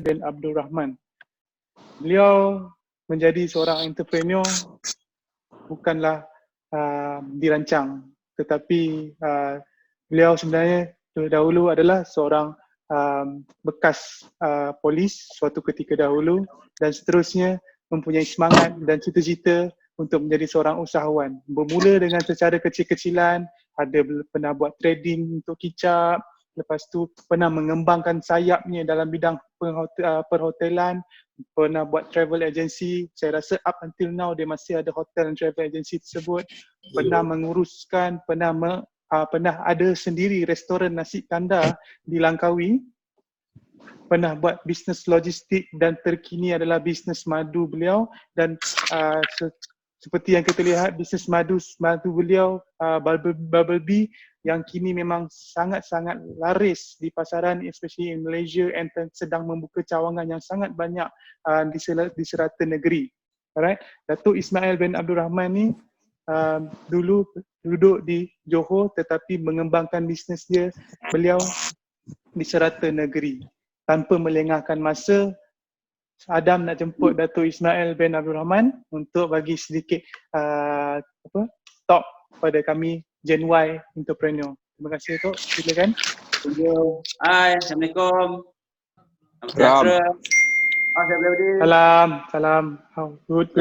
bin Abdul Rahman. Beliau menjadi seorang entrepreneur bukanlah dirancang, tetapi beliau sebenarnya dahulu adalah seorang bekas polis suatu ketika dahulu dan seterusnya mempunyai semangat dan cita-cita untuk menjadi seorang usahawan. Bermula dengan secara kecil-kecilan, pernah buat trading untuk kicap, lepas tu pernah mengembangkan sayapnya dalam bidang perhotelan, pernah buat travel agency. Saya rasa up until now dia masih ada hotel dan travel agency tersebut. Pernah menguruskan, pernah ada sendiri restoran nasi kandar di Langkawi. Pernah buat bisnes logistik dan terkini adalah bisnes madu beliau dan seperti yang kita lihat bisnes madu beliau Bubble Bee yang kini memang sangat-sangat laris di pasaran, especially in Malaysia, and sedang membuka cawangan yang sangat banyak di serata negeri. Alright, Datuk Ismail bin Abdul Rahman ni dulu duduk di Johor tetapi mengembangkan bisnes beliau di serata negeri. Tanpa melengahkan masa, Adam nak jemput Datuk Ismail bin Abdul Rahman untuk bagi sedikit talk pada kami Gen Y Entrepreneur. Terima kasih Tok, silakan. Hai, Assalamualaikum. Salam. How good.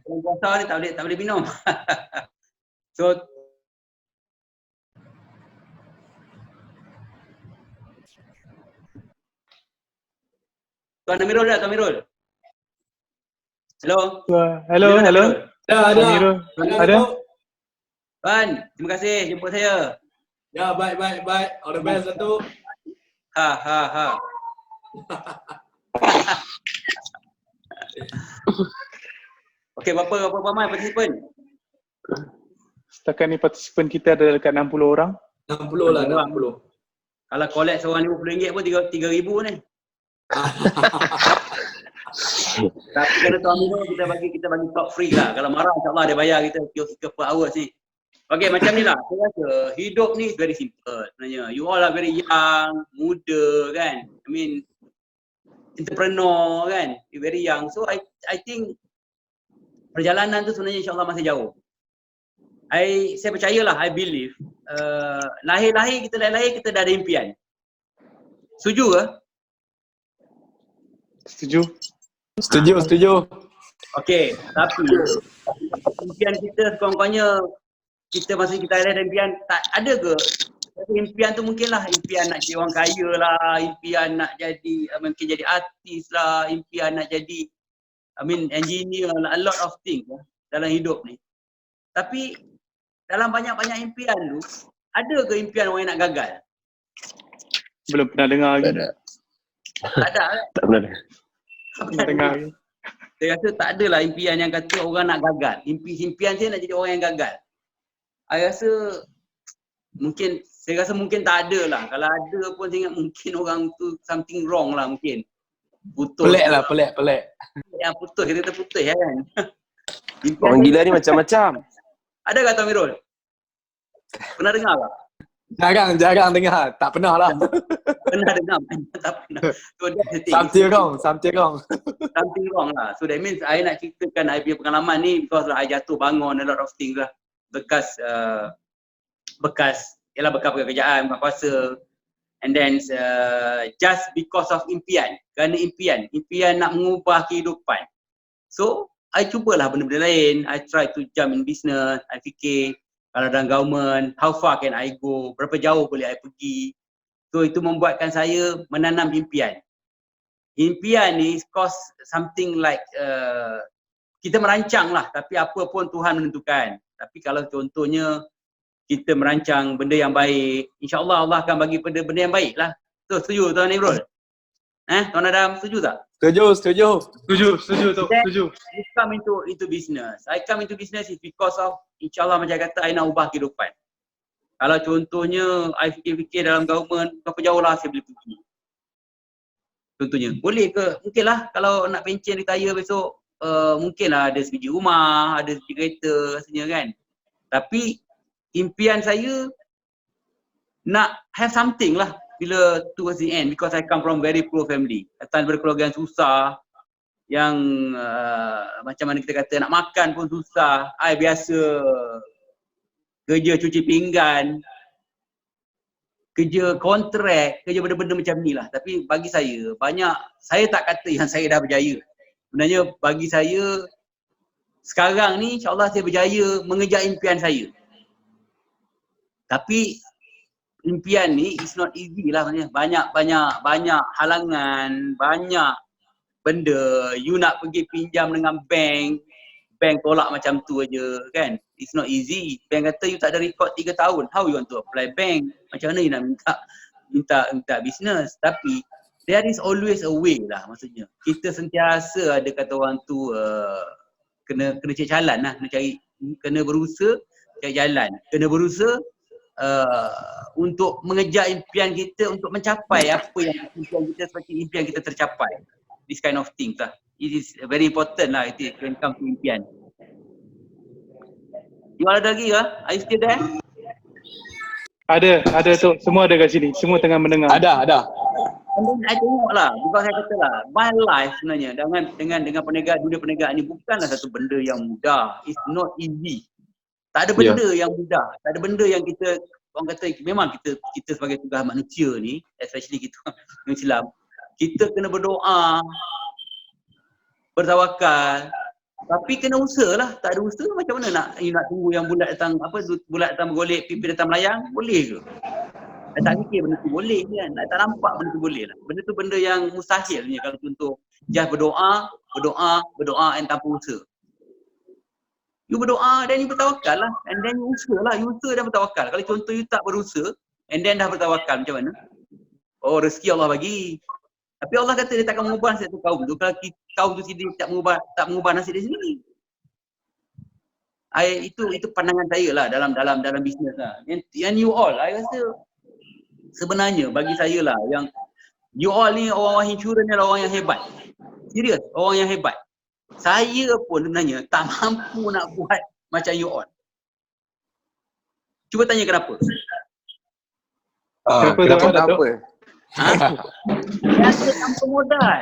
Puasa ni tak boleh minum. So Tuan Amirul dah, Tuan Amirul. Hello. Hello. Ada. Amirul. Ada. Tuan, terima kasih jemput saya. Ya, baik. All the best Datuk. Ha. Okey, berapa ramai partisipan? Setakat ni partisipan kita ada dekat 60 orang. 60 lah, 60. Kalau collect seorang RM50 pun 3,000 ni. Tapi kena Tuan Amirul kita bagi talk free lah. Kalau marah insyaAllah dia bayar kita per hours ni. Okay, macam ni lah. Saya rasa hidup ni very simple sebenarnya. You all are very young, muda kan. I mean, entrepreneur kan. You very young. So I think perjalanan tu sebenarnya insyaAllah masih jauh. Saya percayalah, I believe. Lahir kita dah ada impian. Setuju ke? Setuju. Okey, tapi impian kita sekurang-kurangnya kita masa kita ada impian tak ada ke? Impian tu mungkinlah impian nak jadi orang kaya lah, impian nak jadi mungkin jadi artis lah, impian nak jadi engineer lah, a lot of things dalam hidup ni. Tapi dalam banyak-banyak impian tu, ada ke impian orang yang nak gagal? Belum pernah dengar lagi. Tak ada. Tak pernah dengar. Tak pernah dengar lagi. Saya rasa tak adalah impian yang kata orang nak gagal. Impian saya nak jadi orang yang gagal. Saya rasa mungkin tak ada lah. Kalau ada pun saya ingat mungkin orang tu something wrong lah mungkin. Putus. Pelik. Yang putus, kita terputus kan. Orang gila ni macam-macam. Ada kata Amirul? Pernah dengar tak? Jarang dengar. Tak pernah lah. Pernah dengar? Tak pernah. So Something wrong. Something wrong lah. So that means I nak ceritakan I punya pengalaman ni because I jatuh bangun a lot of things lah. Bekas pekerjaan, bukan kuasa. And then just because of impian. Kerana impian nak mengubah kehidupan. So I cubalah benda-benda lain. I try to jump in business. I fikir kalau dalam government, how far can I go? Berapa jauh boleh I pergi? So itu membuatkan saya menanam impian. Impian ni cost something like kita merancang lah, tapi apa pun Tuhan menentukan. Tapi kalau contohnya kita merancang benda yang baik, insyaAllah Allah akan bagi benda yang baik lah. So setuju Tuan Amirul? Tuan Adam setuju tak? Setuju. Setuju. I come into business. I come into business is because of insyaAllah macam kata I nak ubah kehidupan. Kalau contohnya I fikir-fikir dalam government, berapa jauh lah saya boleh pergi. Contohnya, boleh ke? Mungkin lah kalau nak pencen retire besok, mungkin lah ada sebiji rumah, ada sebiji kereta rasanya kan. Tapi impian saya nak have something lah. bila towards the end, because I come from very poor family, datang dari keluarga yang susah, yang macam mana kita kata nak makan pun susah. I biasa kerja cuci pinggan, kerja kontrak, kerja benda-benda macam ni lah. Tapi bagi saya, saya tak kata yang saya dah berjaya. Sebenarnya bagi saya, sekarang ni insyaAllah saya berjaya mengejar impian saya. Tapi impian ni is not easy lah sebenarnya. Banyak halangan, banyak benda. You nak pergi pinjam dengan bank tolak macam tu aja kan. It's not easy. Bank kata you tak ada record 3 tahun. How you want to apply bank? Macam mana you nak minta business? Tapi there is always a way lah maksudnya. Kita sentiasa ada kata orang tu kena cari jalan lah, kena berusaha cari jalan, kena berusaha untuk mengejar impian kita, untuk mencapai apa yang impian kita seperti impian kita tercapai. This kind of things lah. It is very important lah it when it comes to impian. You ada lagi kah? Are you still there? Ada tu. Semua ada kat sini. Semua tengah mendengar. Ada. And then I tengok lah, because saya kata lah, my life sebenarnya dengan perniagaan, dunia perniagaan ni bukanlah satu benda yang mudah. It's not easy. Tak ada benda yang mudah. Tak ada benda yang kita, orang kata memang kita sebagai tugas manusia ni, especially kita orang Islam, kita kena berdoa, bertawakal, tapi kena usaha lah. Tak ada usaha macam mana nak tunggu yang bulat datang bergolek, pipi datang melayang, boleh ke? Saya tak fikir benda tu boleh kan. Tak nampak benda tu boleh lah. Benda tu benda yang mustahil ni kalau contoh just berdoa and tanpa usaha. You berdoa dan you bertawakal lah. And then you usaha lah. You usaha dan bertawakal. Kalau contoh you tak berusaha and then dah bertawakal macam mana? Oh, rezeki Allah bagi. Tapi Allah kata dia takkan mengubah nasib tu kaum tu. Kalau kaum tu sendiri tak mengubah nasib dia sendiri. Itu pandangan saya lah dalam bisnes lah. And you all, I rasa sebenarnya bagi saya lah yang you all ni orang-orang insurans ni orang yang hebat. Serius, orang yang hebat. Saya pun sebenarnya tak mampu nak buat macam you all. Cuba tanya kenapa? Kenapa tak apa? Niaga tanpa modal.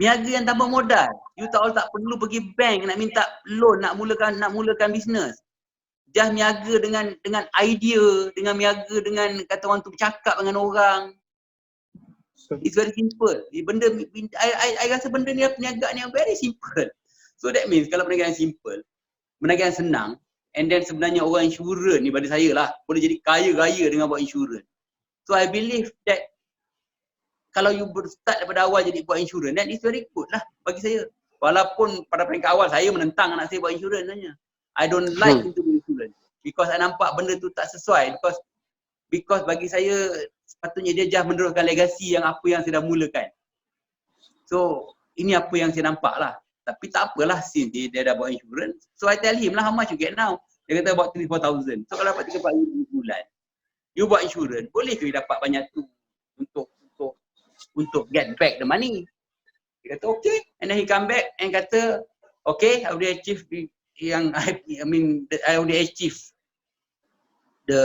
Niaga yang tanpa modal. You tak perlu pergi bank nak minta loan nak mulakan bisnes. Just niaga dengan idea, dengan niaga dengan kata orang tu bercakap dengan orang. It's very simple. I rasa benda ni perniagaan yang very simple. So that means kalau perniagaan simple, perniagaan senang, and then sebenarnya orang insurans ni pada saya lah boleh jadi kaya-raya dengan buat insurans. So I believe that kalau you start daripada awal jadi buat insurans, then it's very good lah bagi saya. Walaupun pada peringkat awal saya menentang anak saya buat insurans sebenarnya. I don't like into insurance because I nampak benda tu tak sesuai because bagi saya sepatutnya dia just meneruskan legasi yang apa yang saya dah mulakan. So ini apa yang saya nampak lah. Tapi tak apalah since dia dah buat insurance. So I tell him lah how much you get now. Dia kata about 3-4,000. So kalau dapat 3-4,000 bulan, you buat insurance, boleh ke you dapat banyak tu untuk get back the money? Dia kata okay. And then he come back and kata okay, I already achieve I already achieve the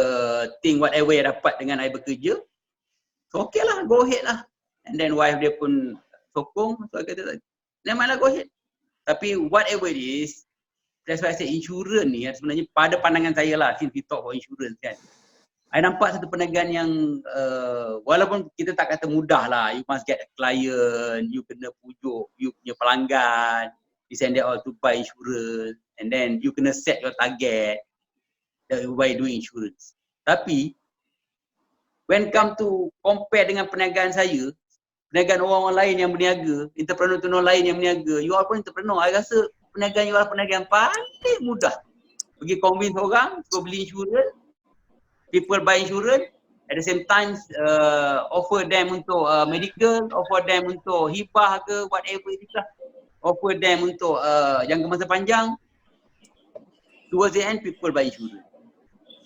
thing whatever yang dapat dengan I bekerja. So okay lah, go ahead lah. And then wife dia pun sokong. So I kata, never mind lah, go ahead. Tapi whatever it is, that's why I say insurance ni sebenarnya pada pandangan saya lah, since we talk about insurance kan, I nampak satu perniagaan yang walaupun kita tak kata mudah lah, you must get a client, you kena pujuk you punya pelanggan, you send them all to buy insurance, and then you kena set your target by doing insurance. Tapi when come to compare dengan perniagaan saya, perniagaan orang-orang lain yang berniaga, entrepreneur lain yang berniaga, you all pun entrepreneur, I rasa perniagaan you all perniagaan paling mudah. Pergi convince orang, suruh beli insurance, people buy insurance, at the same time offer them untuk medical, offer them untuk hibah ke, whatever it is lah. Offer them untuk jangka masa panjang. Towards the end, people buy insurance.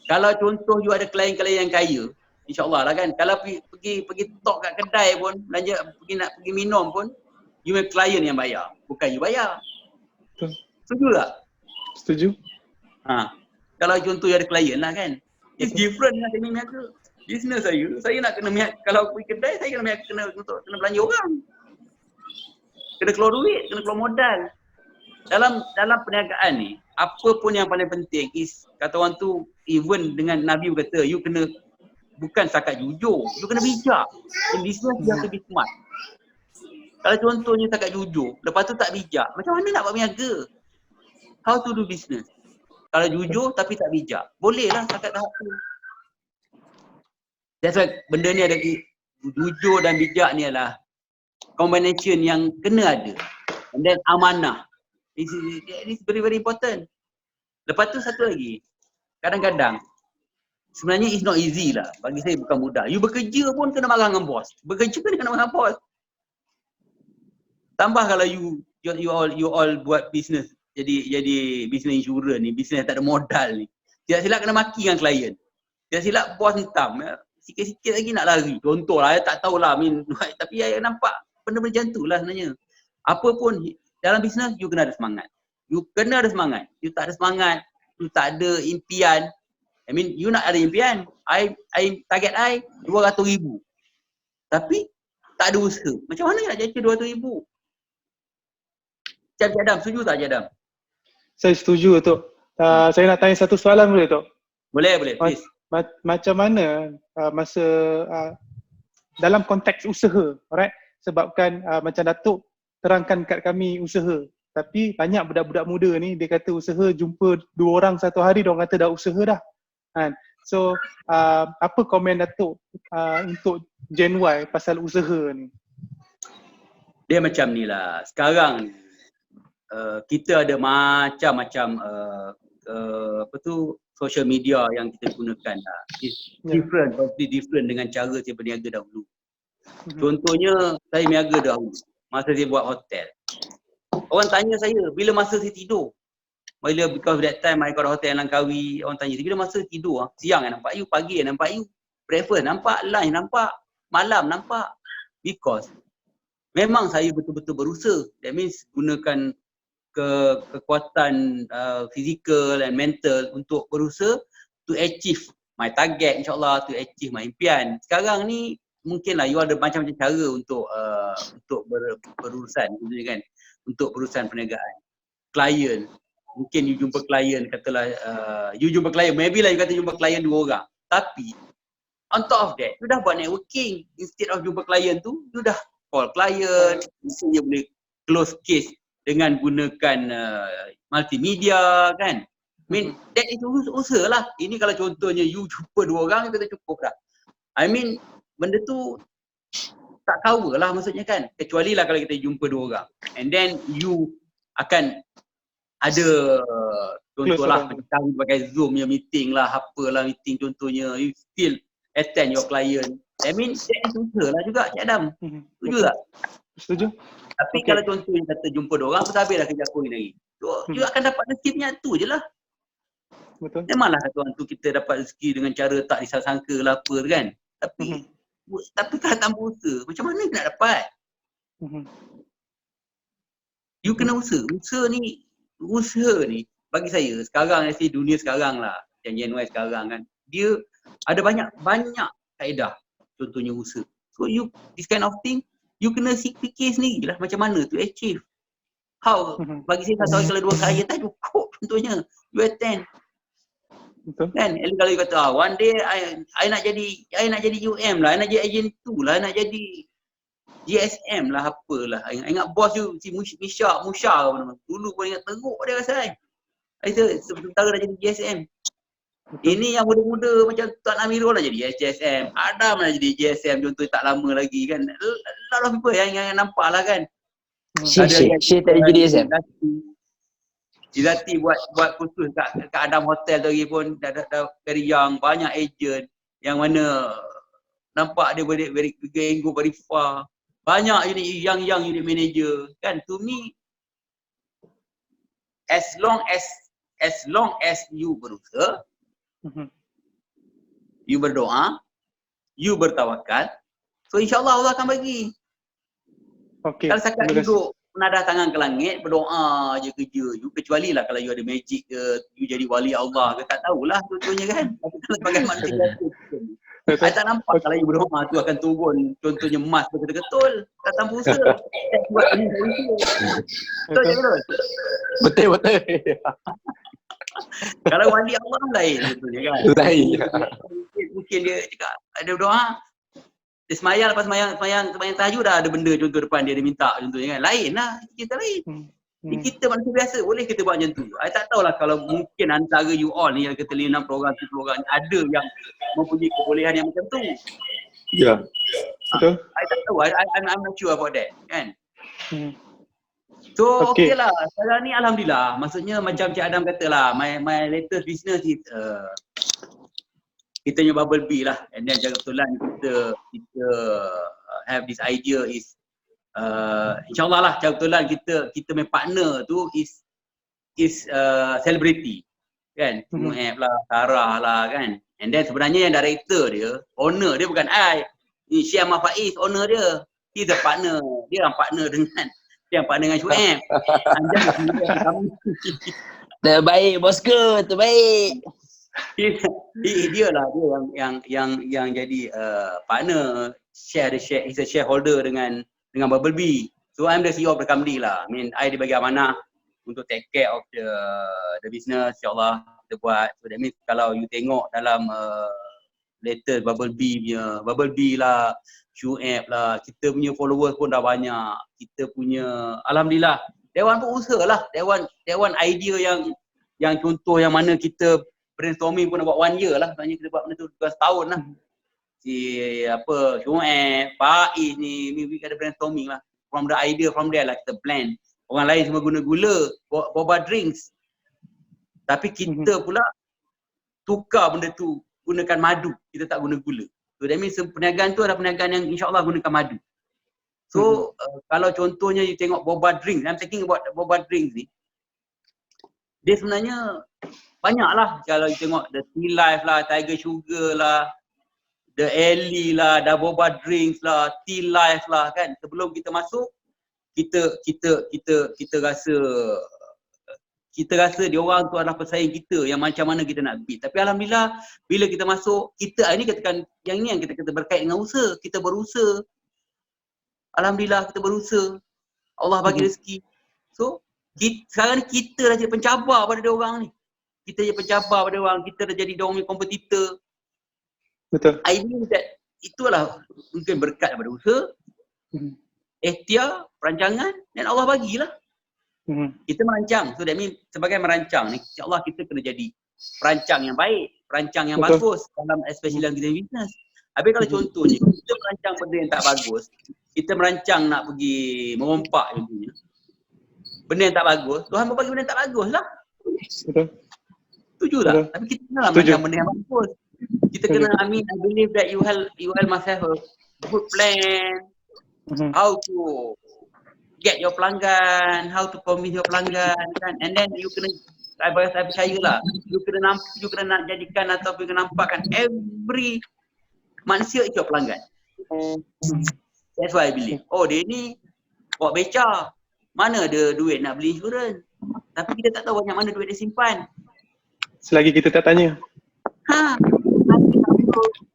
Kalau contoh you ada klien-klien yang kaya, InsyaAllah lah kan. Kalau pergi talk kat kedai pun, belanja pergi minum pun, you make client yang bayar, bukan you bayar. Betul. Setuju tak? Setuju. Kalau contoh you ada klien lah kan. It's different dengan teknik niaga. Business saya nak kena kalau pergi kedai, saya kena belanja orang. Kena keluar duit, kena keluar modal. Dalam perniagaan ni, apa pun yang paling penting is, kata orang tu, even dengan Nabi berkata, you kena bukan setakat jujur, you kena bijak. In business, you have to be smart. Kalau contohnya setakat jujur, lepas tu tak bijak, macam mana nak buat berniaga? How to do business? Kalau jujur tapi tak bijak, boleh lah setakat tahap tu. That's why benda ni ada, jujur dan bijak ni adalah combination yang kena ada. And then amanah. This is very very important. Lepas tu satu lagi, kadang-kadang sebenarnya it's not easy lah. Bagi saya bukan mudah. You bekerja pun kena marah dengan bos. Bekerja pun kena marah dengan bos. Tambah kalau you all buat business, jadi business insurance ni, business tak ada modal ni. Tidak silap kena maki dengan klien. Tidak silap bos hentam. Sikit-sikit lagi nak lari. Contohlah, saya tak tahulah. Tapi saya nampak benda-benda macam tu lah sebenarnya. Apa pun dalam bisnes, you kena ada semangat. You kena ada semangat. You tak ada semangat, you tak ada impian. I mean, you nak ada impian. Target I 200,000. Tapi tak ada usaha. Macam mana nak jadi 200,000? Cik Adam, setuju tak Cik Adam? Saya setuju Tok. Saya nak tanya satu soalan boleh Tok? Boleh, please. Macam mana masa dalam konteks usaha, alright? Sebabkan macam Datuk terangkan kat kami usaha. Tapi banyak budak-budak muda ni dia kata usaha jumpa 2 orang satu hari, dia orang kata dah usaha dah. Kan? So apa komen Datuk untuk Gen Y pasal usaha ni? Dia macam ni lah. Sekarang kita ada macam-macam social media yang kita gunakan lah. It's different, totally different dengan cara saya berniaga dahulu. Contohnya saya berniaga dahulu masa saya buat hotel. Orang tanya saya bila masa saya tidur. Because that time I got a hotel Langkawi, orang tanya saya bila masa tidur, siang nampak you, pagi nampak you, breakfast nampak, lunch nampak, malam nampak. Because memang saya betul-betul berusaha. That means gunakan kekuatan fizikal dan mental untuk berusaha to achieve my target, insyaAllah, to achieve my impian. Sekarang ni mungkinlah you ada macam-macam cara untuk berurusan, kan? Untuk berurusan perniagaan. Klien, mungkin you jumpa klien, katalah you jumpa klien, maybe lah you kata jumpa klien 2 orang. Tapi on top of that, you dah buat networking. Instead of jumpa klien tu, you dah call klien, misalnya boleh close case dengan gunakan multimedia, kan? I mean, that is usaha lah. Ini kalau contohnya you jumpa 2 orang, you kata cukup dah. I mean, benda tu tak cover lah maksudnya, kan? Kecuali lah kalau kita jumpa 2 orang. And then you akan ada contohlah macam pakai Zoom punya meeting lah, apalah meeting contohnya, you still attend your client. I mean, that is usaha lah juga, Cik Adam. Setuju tak? Setuju. Tapi kalau contohnya kata jumpa 2 orang, habis dah kerja aku lagi. You akan dapat rezeki tu je lah. Betul. Memanglah kata orang tu kita dapat rezeki dengan cara tak disangka lah apa, kan? Tapi kalau tanpa usaha, macam mana nak dapat? You kena usaha. Usaha ni bagi saya sekarang, dunia sekarang lah, yang Gen Y sekarang kan, dia ada banyak kaedah. Contohnya usaha. So this kind of thing, you kena fikir sendiri lah macam mana to achieve. How? Bagi saya satu hari kalau 2 kali tak cukup contohnya. You attend. Betul. Kan? Kalau you kata one day I nak jadi UM lah, I nak jadi agent tu lah, I nak jadi GSM lah, apalah. I ingat bos you si Musha dulu pun ingat teruk dia rasa I. Sementara dah jadi GSM. Ini yang muda-muda macam Tuan Amirul lah jadi GSM, Adam lah jadi GSM contoh tak lama lagi, kan. A lot of people yang nampak lah, kan. Syekh tak jadi GSM. Jizati buat kursus kat Adam Hotel tu lagi pun dah very young, banyak agent yang mana nampak dia very go very far. Banyak young unit manager, kan. To me, as long as you berusaha, you berdoa, you bertawakal, so insyaAllah Allah akan bagi. Okay. Kalau setakat duduk menadah tangan ke langit, berdoa je kerja you, kecuali lah kalau you ada magic ke, you jadi wali Allah ke, tak tahulah contohnya, kan. Bagaimana I tak nampak kalau ibu rumah tu akan turun, contohnya emas betul-betul tak tanpa usaha. Buat ini dari itu. Betul je betul. Betul. Kalau wali Allah lain contohnya kan. Lain. Mungkin dia cakap ada doa, dia semayang, lepas semayang tahajud dah ada benda contoh depan dia minta contohnya kan. Lain lah, kita lain. Kita manusia biasa, boleh kita buat macam tu. I tak tahulah kalau mungkin antara you all ni yang kata 5 program ada yang mempunyai kebolehan yang macam tu. Ya. Betul. I tak tahu, I'm not sure about that kan. So Okay. okay lah, sekarang ni Alhamdulillah. Maksudnya macam Cik Adam kata lah, my latest business is kita punya bubble bee lah. And then jangan kebetulan kita have this idea is InsyaAllah lah kebetulan kita punya partner tu is celebrity kan. Mu'ab lah, Sarah lah kan. And then sebenarnya yang director dia, owner dia bukan I. Ni Syekh Ahmad Faiz, owner dia. He's the partner. Dia yang partner dengan Syu'ab. Terbaik bosku, terbaik. Dia lah yang jadi partner, he's a shareholder dengan Bubble Bee. So I'm the CEO of the company lah. I mean, I dibagi amanah untuk take care of the business, insyaAllah kita buat. So that means kalau you tengok dalam latest Bubble Bee lah, Syu'ab lah, kita punya followers pun dah banyak. Kita punya, Alhamdulillah, Dewan pun usaha lah. Dewan idea yang contoh yang mana kita brainstorming pun dah buat 1 year lah. Maksudnya kita buat benda tu 2 tahun lah. Syu'ab, Faiz ni, we ada brainstorming lah. From the idea from there lah kita blend. Orang lain semua guna gula, boba drinks. Tapi kita pula tukar benda tu, gunakan madu. Kita tak guna gula. So that means perniagaan tu adalah perniagaan yang insyaAllah gunakan madu. So kalau contohnya you tengok boba drinks, I'm thinking about boba drinks ni. Dia sebenarnya banyak lah. Kalau you tengok the Tea Life lah, Tiger Sugar lah, The Alley lah, dah boba drinks lah, Tea Life lah kan. Sebelum kita masuk, kita rasa dia orang tu adalah pesaing kita yang macam mana kita nak beat. Tapi Alhamdulillah bila kita masuk, kita ini katakan yang ni yang kita berkait dengan usaha. Kita berusaha. Alhamdulillah kita berusaha. Allah bagi rezeki. So sekarang ni kita dah jadi pencabar pada dia orang ni. Kita jadi pencabar pada dia orang. Kita dah jadi dia orang punya kompetitor. Betul. I mean that itulah mungkin berkat daripada usaha, ikhtiar, perancangan dan Allah bagilah. Kita merancang. So that means sebagai merancang ni, insyaAllah kita kena jadi perancang yang baik, perancang yang bagus dalam especially dalam kita business. Habis kalau contohnya kita merancang benda yang tak bagus, kita merancang nak pergi merompak contohnya, benda yang tak bagus, Tuhan bagi benda yang tak bagus lah. Betul. Setuju tak? Tapi kita kena merancang benda yang bagus. Kita kena, I believe that you must have a good plan, how to get your pelanggan, how to convince your pelanggan kan, and then you kena, saya percayalah, you kena nak jadikan ataupun kena nampakkan every manusia itu pelanggan. That's why I believe. Oh dia ni buat beca, mana ada duit nak beli insurans, tapi kita tak tahu banyak mana duit dia simpan. Selagi kita tak tanya.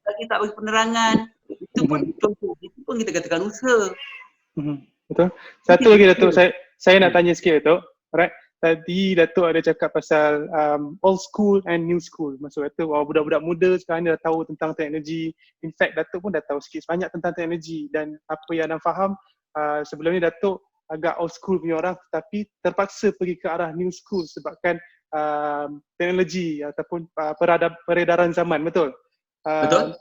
Lagi tak bagi penerangan, itu pun contoh, itu pun kita katakan usaha. Betul. Satu lagi Datuk, saya nak tanya sikit Datuk. Alright. Tadi Datuk ada cakap pasal old school and new school. Maksud kata budak-budak muda sekarang ni dah tahu tentang teknologi. In fact Datuk pun dah tahu sikit sebanyak tentang teknologi, dan apa yang Adam faham sebelum ni Datuk agak old school punya orang, tapi terpaksa pergi ke arah new school sebabkan teknologi ataupun peredaran zaman, betul? Betul.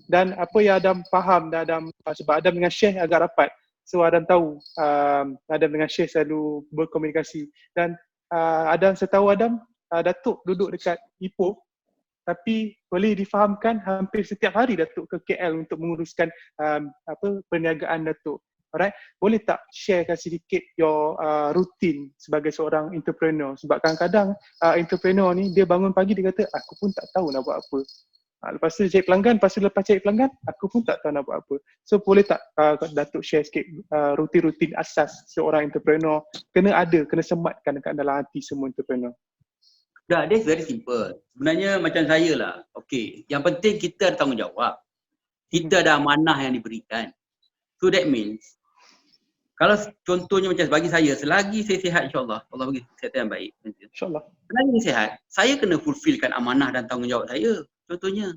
Dan apa yang Adam faham, dan Adam, sebab Adam dengan Syekh agak rapat, so Adam tahu Adam dengan Syekh selalu berkomunikasi, dan Adam setahu Adam, Datuk duduk dekat Ipoh, tapi boleh difahamkan hampir setiap hari Datuk ke KL untuk menguruskan perniagaan Datuk. Alright, boleh tak sharekan sedikit your rutin sebagai seorang entrepreneur? Sebab kadang-kadang entrepreneur ni dia bangun pagi dia kata aku pun tak tahu nak buat apa. Lepas tu cari pelanggan, lepas cari pelanggan aku pun tak tahu nak buat apa. So boleh tak Datuk share sikit rutin-rutin asas seorang entrepreneur kena sematkan dekat dalam hati semua entrepreneur? That's very simple. Sebenarnya macam saya lah. Okay, yang penting kita ada tanggungjawab. Kita ada amanah yang diberikan. So that means, kalau contohnya macam bagi saya, selagi saya sihat insyaAllah, Allah bagi kesihatan yang baik. InsyaAllah. Selagi sihat, saya kena fulfillkan amanah dan tanggungjawab saya. Contohnya,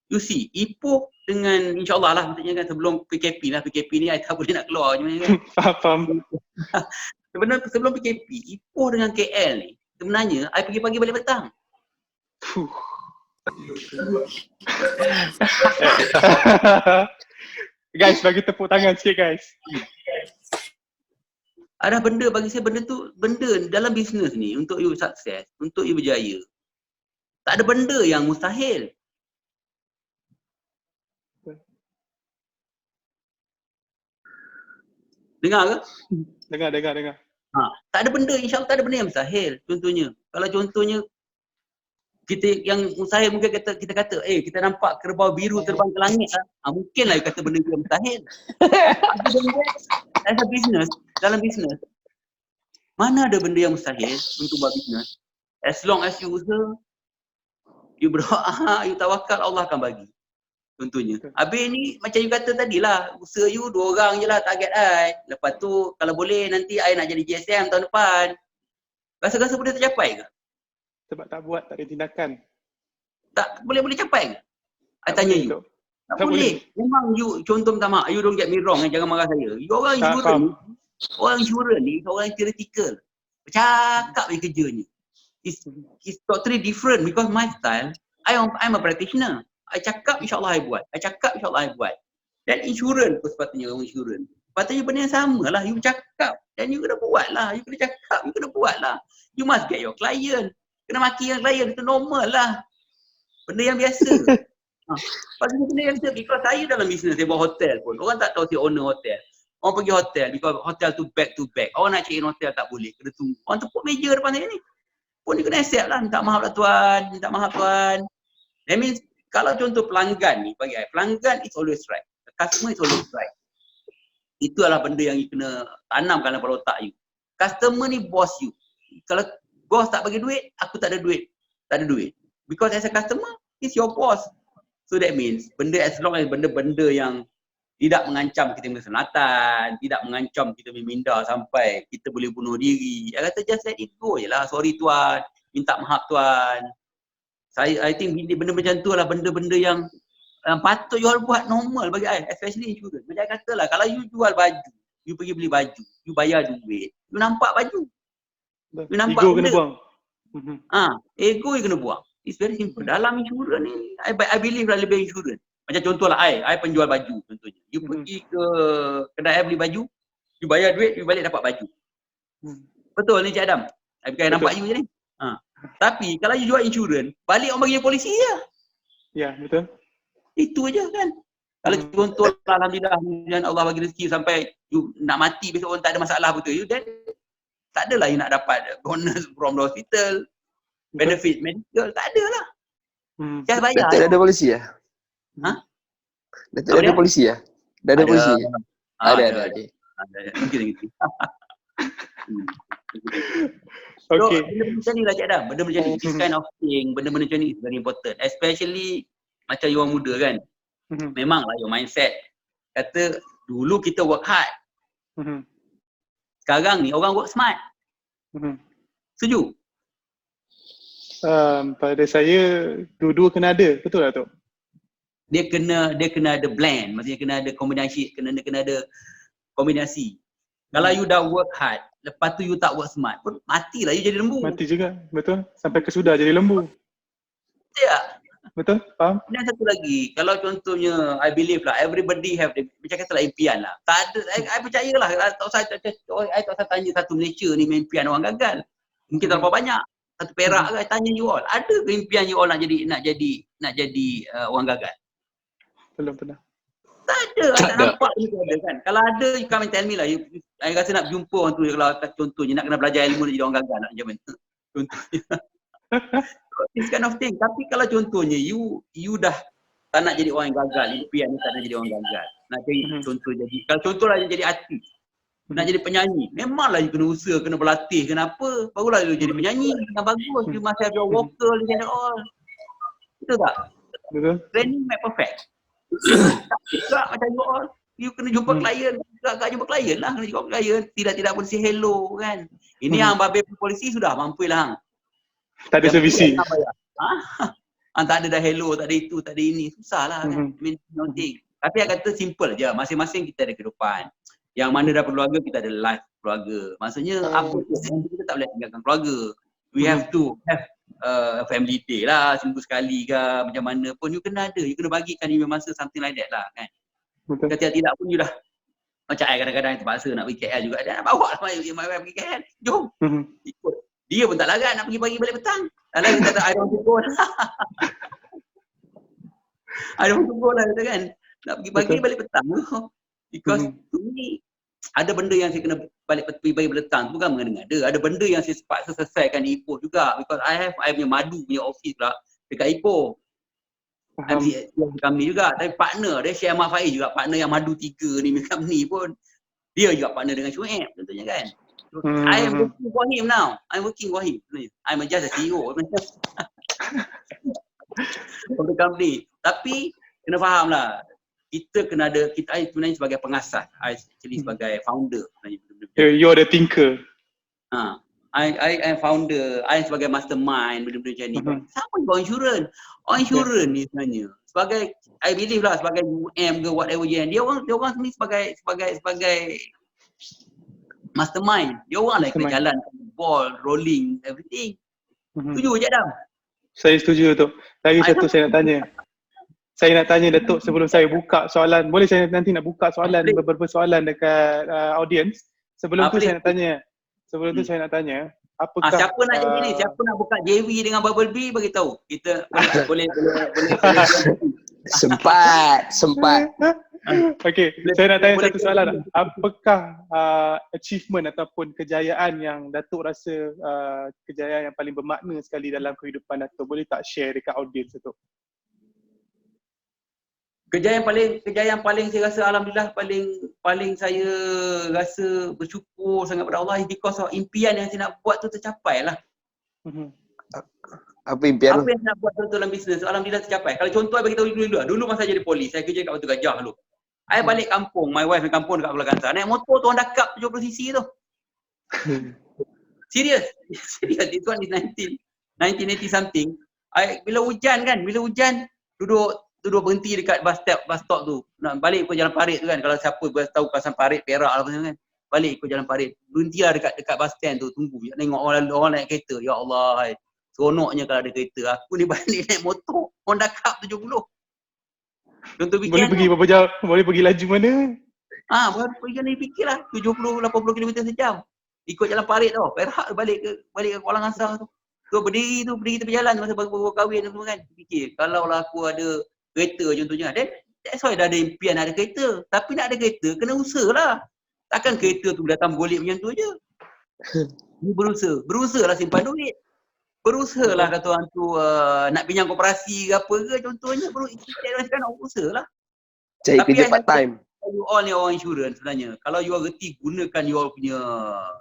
you see, Ipoh dengan insyaAllah lah, maksudnya kan sebelum PKP lah, PKP ni I tak boleh nak keluar je kan. Faham. Sebenarnya sebelum PKP, Ipoh dengan KL ni, sebenarnya I pergi pagi balik petang. Fuh. Guys, bagi tepuk tangan sikit guys. Ada benda bagi saya, benda tu, benda dalam bisnes ni untuk you sukses, untuk you berjaya. Tak ada benda yang mustahil. Dengar ke? Dengar. Tak ada benda, insyaAllah tak ada benda yang mustahil. Contohnya, kalau contohnya kita yang mustahil mungkin kita kata, kita nampak kerbau biru terbang ke langit lah. Mungkinlah you kata benda tu yang mustahil. Ada benda, as a business, dalam bisnes, mana ada benda yang mustahil untuk buat bisnes? As long as you usaha, you berdoa, you tawakal, Allah akan bagi. Contohnya. Habis ni macam you kata tadi lah, usaha you 2 orang je lah target I. Lepas tu kalau boleh nanti I nak jadi GSM tahun depan. Rasa-rasa boleh tercapai ke? Sebab tak buat, tak ada tindakan. Tak boleh capai ke? I Tak tanya boleh, you. Tok. Tak Tak boleh. Memang you, contoh minta maaf, you don't get me wrong, jangan marah saya. You orang Tak insurance faham. ni, orang insurance ni, orang yang theoretical. Bercakap je kerjanya. It's totally different because my style, I'm a practitioner. I cakap insyaAllah I buat. Dan insurance pun sepatutnya orang insurance. Sepatutnya benda yang sama lah. You cakap dan you kena buat lah. You kena cakap, you kena buat lah. You must get your client. Kena maki yang klien, itu normal lah. Benda yang biasa. Pasal benda yang biasa, because saya dalam bisnes, saya buat hotel pun. Orang tak tahu saya owner hotel. Orang pergi hotel, because hotel tu back to back. Orang nak check in hotel tak boleh, kena tunggu. Orang tepuk meja depan saya ni. Pun dia kena accept lah, minta maaf lah tuan, minta maaf tuan. That means, kalau contoh pelanggan ni, bagi saya, pelanggan is always right. The customer is always right. Itu adalah benda yang you kena tanamkan dalam otak you. Customer ni boss you. Kalau bos tak bagi duit, aku tak ada duit. Tak ada duit. Because as a customer, it's your boss. So that means, benda as long as benda-benda yang tidak mengancam kita punya keselamatan, tidak mengancam kita punya minda sampai kita boleh bunuh diri. Saya kata just let it go je lah. Sorry tuan, minta maaf tuan. I think benda macam tu lah benda-benda yang patut you all buat normal bagi I, especially insurance. Macam I kata lah, kalau you jual baju, you pergi beli baju, you bayar duit, you nampak baju. You nampak Ego benda. kena buang. Ego you kena buang. It's very simple. Dalam insurans ni, I believe lah lebih insurans. Macam contoh lah I penjual baju contohnya. You pergi ke kedai beli baju, you bayar duit, you balik dapat baju. Betul ni Cik Adam? I bukan nampak you je ni. Tapi kalau you jual insurans, balik orang bagi polisi je. Ya, betul. Itu aja kan. Kalau contoh alhamdulillah dan Allah bagi rezeki sampai you nak mati besok orang tak ada masalah betul you, then tak adalah you nak dapat bonus from the hospital, benefit medical, tak ada lah. Just bayar. Datuk ada polisi ya? Datuk ada polisi ya? Dah ada polisi? Ada. Mungkin gitu. Okay. So, benda macam ni lah Cik Adam. Benda macam ni, this kind of thing, benda-benda macam ni is very important. Especially macam you orang muda kan. Memanglah your mindset. Kata dulu kita work hard. Sekarang ni orang work smart. Setuju? Pada saya dua-dua kena ada, betul tak Tok? Dia kena ada blend, maksudnya kena ada kombinasi, kena ada kombinasi. Kalau you dah work hard, lepas tu you tak work smart pun matilah you jadi lembu. Mati juga, betul. Sampai kesudah jadi lembu. Ya. Betul? Faham? Dan satu lagi, kalau contohnya I believe lah everybody have macam katalah impian lah. Tak ada, I percayalah, tak usah tanya satu Malaysia ni impian orang gagal. Mungkin terlalu banyak. Satu Perak ke tanya you all, ada ke impian you all nak jadi orang gagal? Belum pernah. Tak ada, tak nampak benda tu ada kan. Kalau ada, you come and tell me lah. I rasa nak jumpa orang tu kalau contohnya nak kena belajar ilmu nak jadi orang gagal nak macam mana. Contohnya. This kind of thing. Tapi kalau contohnya you dah tak nak jadi orang yang gagal, impian ni tak nak jadi orang gagal. Nak jadi contoh jadi, kalau contoh lah jadi artis. Nak jadi penyanyi, memanglah you kena usaha, kena berlatih, kena apa. Barulah you jadi penyanyi, kena bagus. You must have your vocal and all. Betul tak? Betul. Training make perfect. Tak juga macam you all. You kena jumpa klien, agak jumpa klien lah, kena jumpa klien. Tidak pun say hello kan. Ini hang babe polisi sudah mampu lah hang. Tak ada servicing. Tak ada dah hello, tak ada itu, tak ada ini. Susah lah kan. I mean, nothing. Tapi saya kata simple je. Masing-masing kita ada kehidupan. Yang mana dah keluarga, kita ada life keluarga. Maksudnya, apa pun kita tak boleh tinggalkan keluarga. We have to have family day lah, seminggu sekali ke, macam mana pun. You kena ada. You kena bagikan you masa something like that lah kan. Betul. Kalau tidak pun you dah. Macam saya kadang-kadang terpaksa nak pergi KL juga. Dia nak bawa lah my wife pergi KL. Jom. Ikut. Dia pun tak larat nak pergi pagi balik petang. Kalau kita kata I don't want to go lah. I don't want to go lah kata kan. Nak pergi pagi balik petang. Because to me, ada benda yang saya kena balik pergi pagi balik petang. Tu bukan mengada-ngada. Ada benda yang saya sepaksa selesaikan di Ipoh juga. Because I punya madu punya office pula dekat Ipoh. Kami juga. Tapi partner dia Syekh Ahmad Faiz juga. Partner yang madu 3 ni company pun. Dia juga partner dengan Syuib contohnya kan. So, I am working for him now. I'm working for him. I'm just a CEO. Of the company. Tapi kena faham lah. Kita kena ada, kita sebenarnya sebagai pengasas. I actually sebagai founder. You're the thinker. I am founder. I sebagai mastermind benda-benda macam ni. Sama juga insurans. Insurans ni sebenarnya. Sebagai, I believe lah sebagai UM ke whatever je. Dia orang ni sebagai mastermind. Dia orang lah ikut jalan, ball, rolling, everything. Setuju je Adam? Saya setuju tu. Lagi satu saya nak tanya. Saya nak tanya Datuk sebelum saya buka soalan. Boleh saya nanti nak buka soalan, beberapa soalan dekat audience. Sebelum tu saya nak tanya. Apakah siapa nak jadi ni? Siapa nak buka JV dengan Bubble Bee bagi tahu. Kita boleh sempat. Okey, saya nak tanya satu soalan. Apakah achievement ataupun kejayaan yang Datuk rasa kejayaan yang paling bermakna sekali dalam kehidupan Datuk? Boleh tak share dekat audience Datuk? Kejayaan paling saya rasa alhamdulillah paling saya rasa bersyukur sangat pada Allah because of impian yang saya nak buat tu tercapai lah. Apa impian? Apa yang saya nak buat tu dalam bisnes alhamdulillah tercapai. Kalau contoh saya bagi tahu dulu masa jadi polis, saya kerja kat Batu Gajah dulu. Saya balik kampung, my wife di kampung dekat Pulau Kansar. Naik motor tu Honda Cup 70cc tu. Serius. This one is 1980 something. Bila hujan duduk berhenti dekat bus stop tu. Nak balik ikut Jalan Parit tu kan. Kalau siapa tahu kawasan Parit, Perak apa macam kan. Balik ikut Jalan Parit. Berhentilah dekat bus stand tu, tunggu. Tengok orang naik kereta. Ya Allah. Seronoknya kalau ada kereta. Aku ni balik naik motor Honda Cup 70. Contoh Boleh pergi berapa jauh? Boleh pergi laju mana? Pergi ni fikirlah 70-80 km sejam. Ikut Jalan Parit tau. Perak balik ke Kuala Ngansar tu. Tu berdiri tepi jalan masa baru kahwin tu semua kan. Fikir kalau lah aku ada kereta contohnya. Then that's why dah ada impian nak ada kereta. Tapi nak ada kereta kena usaha lah. Takkan kereta tu datang bergolek macam tu je. Ni berusaha lah simpan duit. Berusaha lah kata orang tu nak pinjam koperasi ke apa ke contohnya. Kita nak usaha lah. Cari kerja part time. You all ni orang insurans sebenarnya. Kalau you all reti gunakan you all punya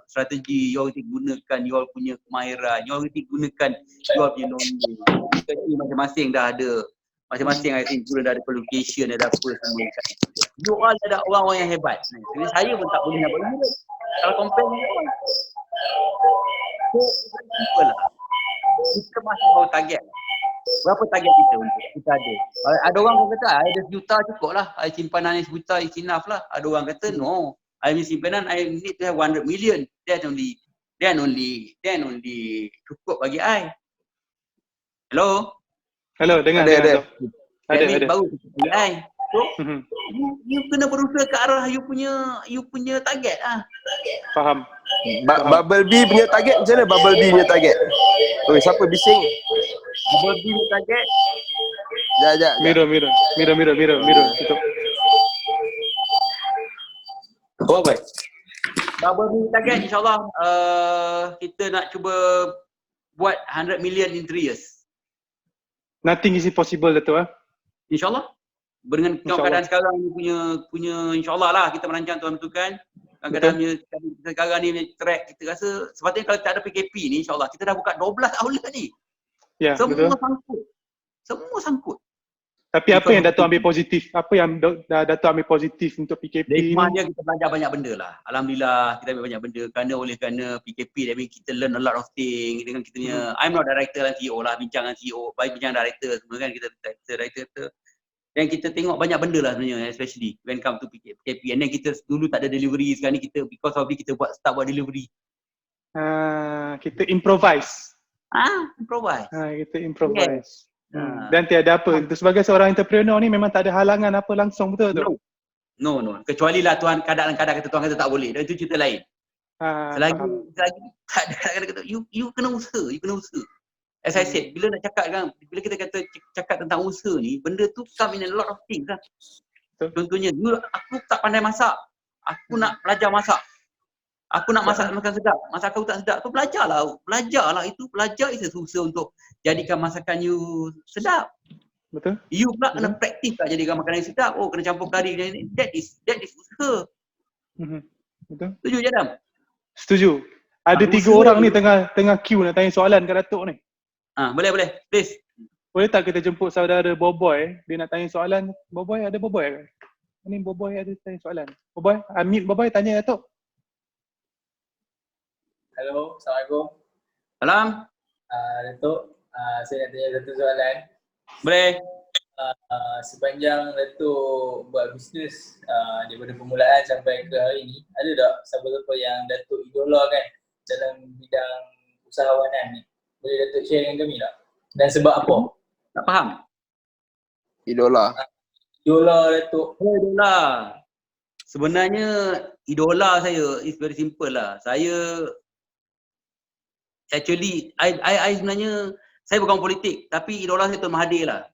strategi, you all reti gunakan you all punya kemahiran, you all reti gunakan you all punya knowledge. Masing-masing dah ada. Masing-masing insurans dah ada qualification, dah ada apa semua. You all ada orang-orang yang hebat. Jadi saya pun tak boleh nak buat insurans. Kalau compare ni pun. So, simple lah. Kita masih tahu target. Berapa target kita untuk kita ada? Ada orang kata, ada $1 cukup lah. Simpanan $1 is enough lah. Ada orang kata, no. I punya simpanan, I need to have 100 million. Then only cukup bagi I. Hello, dengar. Ada. Baru cukup bagi I. So, you kena berusaha ke arah you punya target lah. Faham. Bubble Bee punya target macam mana Bubble Bee punya target? Oi, siapa bising? Bubble Bee punya target. Sekejap. Mira. Tutup. Oh, baik. Bubble Bee target insyaAllah kita nak cuba buat 100 million in 3 years. Nothing is impossible Datuk InsyaAllah. Dengan keadaan sekarang ni punya insyaAllah lah kita merancang Tuhan tentukan. Kadang-kadang sekarang ni track kita rasa sepatutnya kalau tak ada PKP ni insyaAllah kita dah buka 12 outlet ni. Ya, Semua betul. sangkut. Tapi apa yang Dato' ambil positif? Apa yang Dato' ambil positif untuk PKP Dari ni? rumah dia kita belajar banyak benda lah. Alhamdulillah kita ambil banyak benda kerana PKP, that means kita learn a lot of things dengan kita punya, I'm not director dan CEO lah, bincang dengan CEO, bincang director semua kan, kita director. Dan kita tengok banyak benda lah sebenarnya, especially when come to PKP. And then kita dulu tak ada delivery, sekarang ni kita, because of it kita start buat delivery. Kita improvise. Improvise. Kita improvise. Ah. Dan tiada apa. Sebagai seorang entrepreneur ni memang tak ada halangan apa langsung, betul tu? No. Kecuali lah Tuhan kadang-kadang kata Tuhan kata tak boleh. Dan itu cerita lain. Selagi tak ada kata you kena usaha, As I said, bila nak cakap kan, bila kita cakap tentang usaha ni, benda tu come in a lot of things lah. Contohnya, aku tak pandai masak. Aku nak belajar masak. Aku nak masak makan sedap. Masakan aku tak sedap. Tu belajarlah. Belajar is a susah untuk jadikan masakan you sedap. Betul. You pula kena praktis tak jadikan makanan yang sedap. Oh, kena campur kari. That is usaha. Betul. Setuju je, Adam? Setuju. Ada 3 orang ni tengah queue nak tanya soalan kat Datuk ni. Boleh. Please. Boleh tak kita jemput saudara Boboy? Dia nak tanya soalan. Boboy, ada Boboy ke? Ni Boboy ada tanya soalan. Boboy, unmute Boboy, tanya Datuk. Hello, Assalamualaikum. Salam. Datuk, saya nak tanya satu soalan. Boleh. Sepanjang Datuk buat bisnes daripada permulaan sampai ke hari ni, ada tak siapa-siapa yang Datuk idolakan dalam bidang usahawanan ni? Boleh Datuk share dengan kami tak? Dan sebab apa? Tak faham. Idola. Idola Datuk. Idola. Sebenarnya idola saya is very simple lah. Saya actually, I sebenarnya, saya bukan politik, tapi idola saya Tuan Mahathir lah.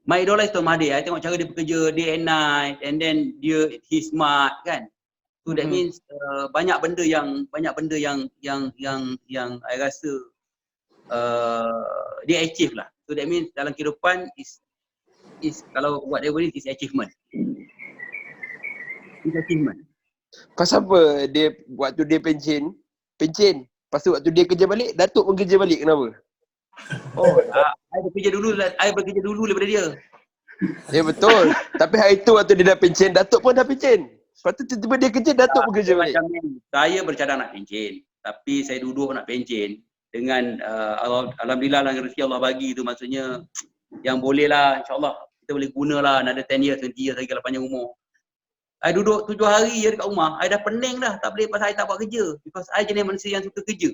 My idola is Tuan Mahathir. I tengok cara dia bekerja day and night, and then he's smart kan. So that means banyak benda yang I rasa dia achieve lah. So that means dalam kehidupan is kalau whatever it is achievement. It's achievement. Pasal apa dia waktu dia pencen, lepas tu waktu dia kerja balik, Datuk pun kerja balik, kenapa? I bekerja dulu daripada dia. Ya betul. Tapi hari tu waktu dia dah pencen, Datuk pun dah pencen. Lepas tu tiba-tiba dia kerja, Datuk pun kerja balik. Saya bercadang nak pencen, tapi saya duduk nak pencen dengan alhamdulillah lah rezeki Allah bagi tu, maksudnya yang boleh lah, insyaAllah kita boleh gunalah another 10 years, 20 years lagi kalau panjang umur. I duduk 7 hari je dekat rumah, I dah pening dah, tak boleh pasal I tak buat kerja. Because I jenis manusia yang suka kerja.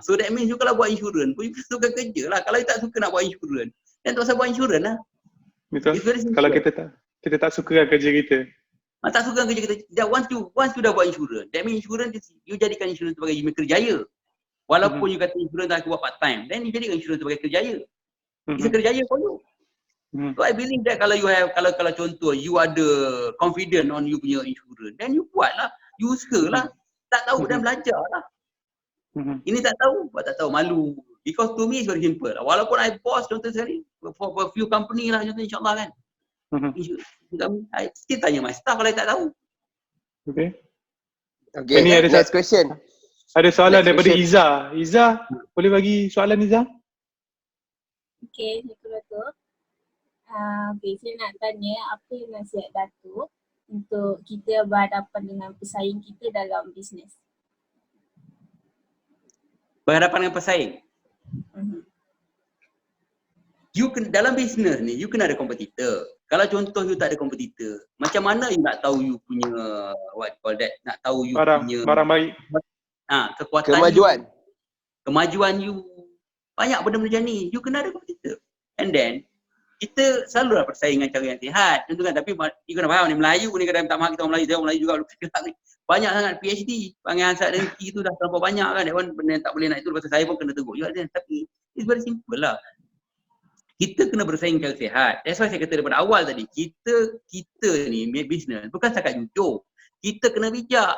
So that means you kalau buat insurans pun you suka kerja lah. Kalau you tak suka nak buat insurans, then tak usah buat insurans lah. Betul. Kalau kita tak suka kan kerja kita. Tak suka kerja kita. Once you dah buat insurans, that means insurans, you jadikan insurans sebagai kerjaya. Walaupun you kata insurans aku buat part time, then you jadikan insurans sebagai kerjaya. It's a kerjaya for you. So I believe that kalau you have, kalau contoh you ada confident on you punya insurance, then you buat lah, you usaha lah. Tak tahu dan belajar lah. Ini tak tahu, buat tak tahu, malu. Because to me it's very simple. Walaupun I boss contoh sekali, for a few company lah contoh insyaAllah kan. I still tanya my staff kalau I tak tahu. Okay, Okay, next question. Ada soalan Next daripada question. Iza, boleh bagi soalan Iza? Okay, Assalamualaikum. Okay, saya nak tanya apa nasihat Datuk untuk kita berhadapan dengan pesaing kita dalam bisnes? Berhadapan dengan pesaing. You dalam bisnes ni, you kena ada kompetitor. Kalau contoh you tak ada kompetitor, macam mana you nak tahu you punya, what call that, nak tahu you punya barang baik. Kekuatan kemajuan you. Banyak benda-benda macam ni, you kena ada kompetitor. And then, kita selalulah bersaing dengan cara yang sihat, tentu kan, tapi you kena faham ni, Melayu ni kadang minta maaf kita orang Melayu, saya orang Melayu juga ni. Banyak sangat PhD, panggil Hansat dan Ki tu dah terlalu banyak kan, that one benda yang tak boleh nak itu, lepas tu saya pun kena tegur juga kan. Tapi it's very simple lah. Kita kena bersaing secara sihat. That's why saya kata daripada awal tadi, kita ni make business bukan setakat jujur. Kita kena bijak.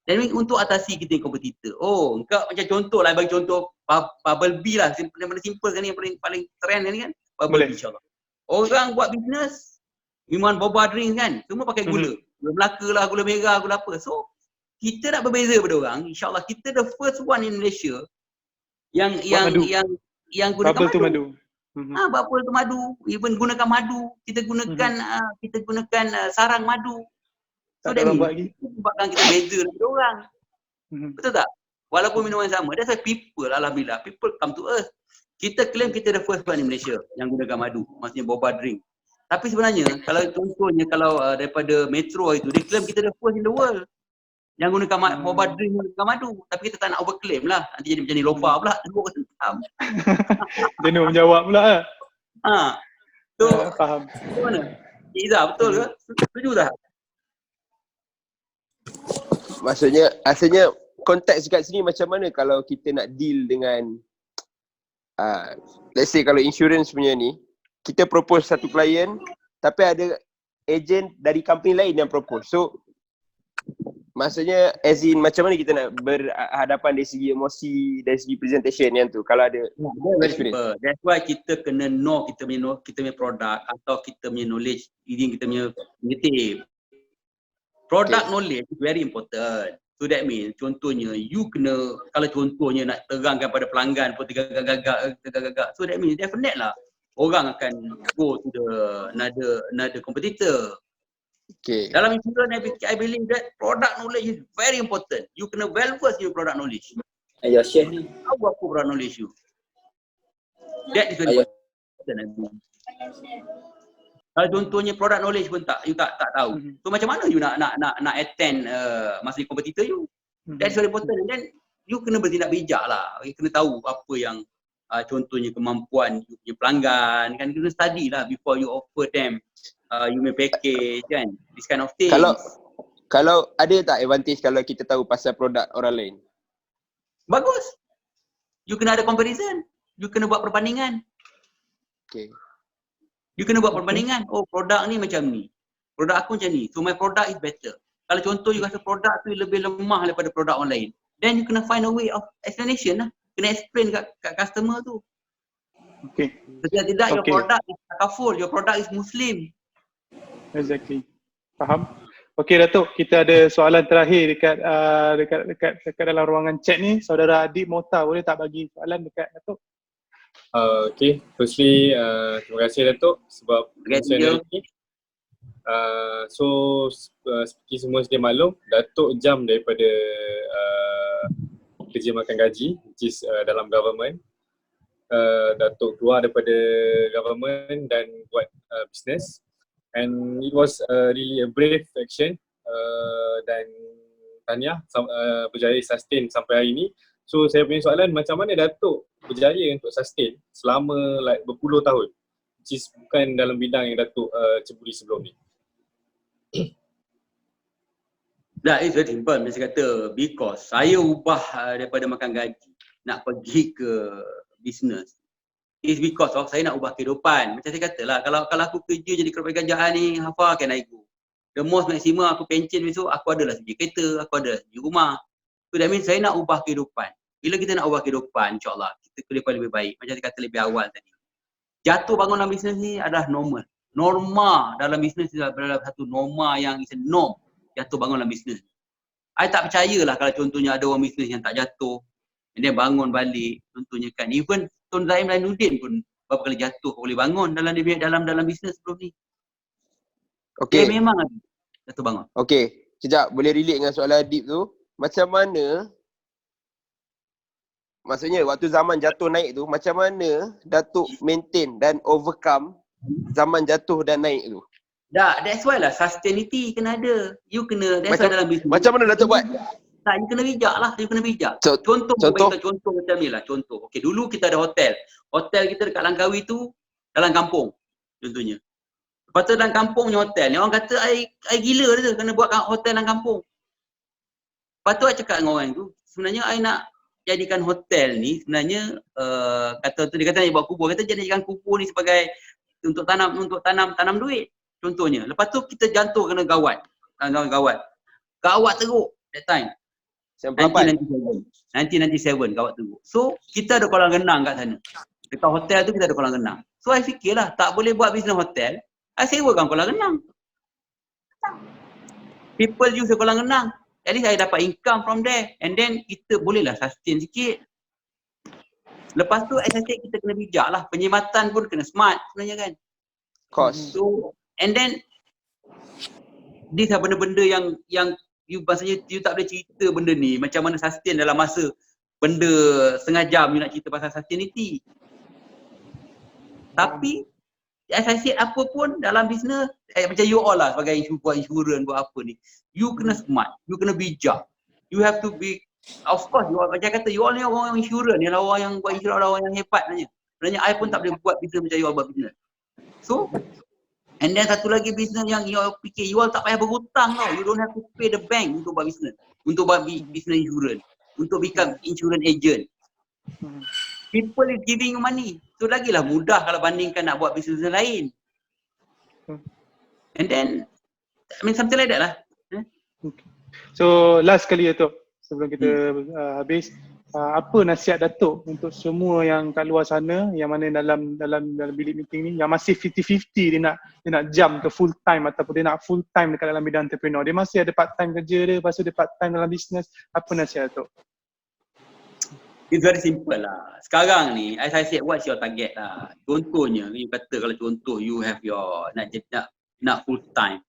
Dan untuk atasi kita yang kompetitor. Oh, engkau macam contoh lah, bagi contoh Bubble Bee lah, benda simple kan ni, yang paling trend ni kan. Bubble Bee insyaAllah. Orang buat bisnes, minuman boba drink kan, semua pakai gula. Gula Melaka lah, gula merah, gula apa. So, kita nak berbeza daripada orang. InsyaAllah kita the first one in Malaysia madu. yang gunakan Bubble tu madu. madu. Bubble tu madu. Even gunakan madu. Kita gunakan sarang madu. So Tak that ada orang means buat lagi. sebabkan kita beza daripada orang. Betul tak? Walaupun minuman yang sama. That's why people, alhamdulillah, people come to us. Kita claim kita the first one in Malaysia yang gunakan madu. Maksudnya boba drink. Tapi sebenarnya, kalau contohnya daripada Metro itu, dia claim kita the first in the world yang gunakan boba drink gunakan madu. Tapi kita tak nak overclaim lah. Nanti jadi macam ni lofa pula. Jenuh menjawab pula lah. So, Faham. macam mana? Izzah, betul ke? Setuju tak? Maksudnya konteks kat sini macam mana kalau kita nak deal dengan let's say kalau insurance punya ni, kita propose satu klien tapi ada agent dari company lain yang propose. So maksudnya as in macam mana kita nak berhadapan dari segi emosi, dari segi presentation yang tu kalau ada experience. That's why kita kena know kita punya produk atau kita punya knowledge within kita punya team. Product knowledge is very important. So that means contohnya you kena, kalau contohnya nak terangkan pada pelanggan pun tegak-gagak. So that means definite lah orang akan go to the another competitor. Okay. Dalam insurance, I believe that product knowledge is very important. You kena well versed in your product knowledge. Ayah share ni. How apa product knowledge you? That is very important. Kalau contohnya product knowledge pun you tak tahu. So macam mana you nak attend masa kompetitor you? That's very important. And then you kena bertindak bijak lah. You kena tahu apa yang contohnya kemampuan you punya pelanggan kan, kena study lah before you offer them you may package kan, this kind of thing. Kalau ada tak advantage kalau kita tahu pasal produk orang lain? Bagus. You kena ada comparison. You kena buat perbandingan. Okay. You kena buat perbandingan. Oh, produk ni macam ni. Produk aku macam ni. So my product is better. Kalau contoh you rasa produk tu lebih lemah daripada produk orang lain, then you kena find a way of explanation lah. Kena explain kat customer tu. Okay. Tidak your product is takaful, your product is Muslim. Exactly. Faham? Okey Datuk, kita ada soalan terakhir dekat dalam ruangan chat ni. Saudara Adib Mota, boleh tak bagi soalan dekat Datuk? Okay, firstly terima kasih Datuk sebab Terima kasih. Seperti semua sedia maklum, Datuk jam daripada kerja makan gaji, which is dalam government. Datuk keluar daripada government dan buat business, and it was really a brave action, dan tahniah berjaya sustain sampai hari ini. So saya punya soalan, macam mana Datuk berjaya untuk sustain selama berpuluh tahun, which is bukan dalam bidang yang Datuk ceburi sebelum ni? It's very simple. Saya kata because saya ubah daripada makan gaji nak pergi ke business. It's because of saya nak ubah kehidupan. Macam saya kata lah, kalau aku kerja jadi kepala kerajaan ni, how far can I go? The most maximum aku pencen besok, aku adalah segi kereta, aku ada segi rumah. So that means saya nak ubah kehidupan. Bila kita nak ubah kehidupan, insyaAllah kita kehidupan lebih baik. Macam saya kata lebih awal tadi. Jatuh bangun dalam bisnes ni adalah normal. Norma dalam bisnes ni adalah satu norma yang is a norm. Jatuh bangun dalam bisnes. I tak percayalah kalau contohnya ada orang bisnes yang tak jatuh, and then bangun balik. Contohnya kan, even Tun Zaim Lainuddin pun berapa kali jatuh boleh bangun dalam bisnes sebelum ni. Okay. Dia memang jatuh bangun. Okay, sekejap boleh relate dengan soalan Adib tu. Macam mana, maksudnya waktu zaman jatuh naik tu, macam mana Datuk maintain dan overcome zaman jatuh dan naik tu? That's why lah sustainability kena ada. You kena, that's why dalam bisnes. Macam mana Datuk buat? You kena bijak lah, you kena bijak. Contoh Contoh macam ni lah, contoh. Okay, dulu kita ada hotel. Hotel kita dekat Langkawi tu dalam kampung, contohnya. Lepas tu dalam kampung punya hotel ni, orang kata I gila dia tu, kena buat hotel dalam kampung. Lepas tu I cakap dengan orang tu, sebenarnya I nak jadikan hotel ni sebenarnya dia kata nak buat kubur, kata jadikan kubur ni sebagai untuk tanam duit contohnya. Lepas tu kita jatuh kena gawat teruk that time 1997 gawat teruk. So kita ada kolam renang kat sana, dekat hotel tu kita ada kolam renang. So I fikirlah tak boleh buat bisnes hotel, I sewakan kolam renang, people use kolam renang. At least saya dapat income from there, and then kita bolehlah sustain sikit. Lepas tu as I said, kita kena bijak lah. Perkhidmatan pun kena smart sebenarnya kan. Cost. So and then these are benda-benda yang you maksudnya you tak boleh cerita benda ni macam mana sustain dalam masa benda setengah jam you nak cerita pasal sustainability. Tapi as I said, apa pun dalam bisnes macam you all lah sebagai buat insurans, buat apa ni, you kena smart, you kena bijak, you have to be, of course you all, macam kata you all ni orang yang insurans, ni orang yang buat insurans orang yang hebat sebenarnya I pun tak boleh buat bisnes macam you all buat bisnes. So and then satu lagi bisnes yang you all fikir, you all tak payah berhutang tau, you don't have to pay the bank untuk buat bisnes, untuk buat bisnes insurans, untuk become insurance agent. People is giving you money. So lagilah mudah kalau bandingkan nak buat bisnes lain. And then, I mean something like that lah. Okay. So last kali Datuk, sebelum kita habis, apa nasihat Datuk untuk semua yang kat luar sana yang mana dalam bilik meeting ni yang masih 50-50 dia nak jump ke full time ataupun dia nak full time dekat dalam bidang entrepreneur. Dia masih ada part time kerja dia, lepas tu dia part time dalam bisnes. Apa nasihat Datuk? It's very simple lah. Sekarang ni, as I said, what's your target lah. Contohnya, you kata kalau contoh you have your, nak full time.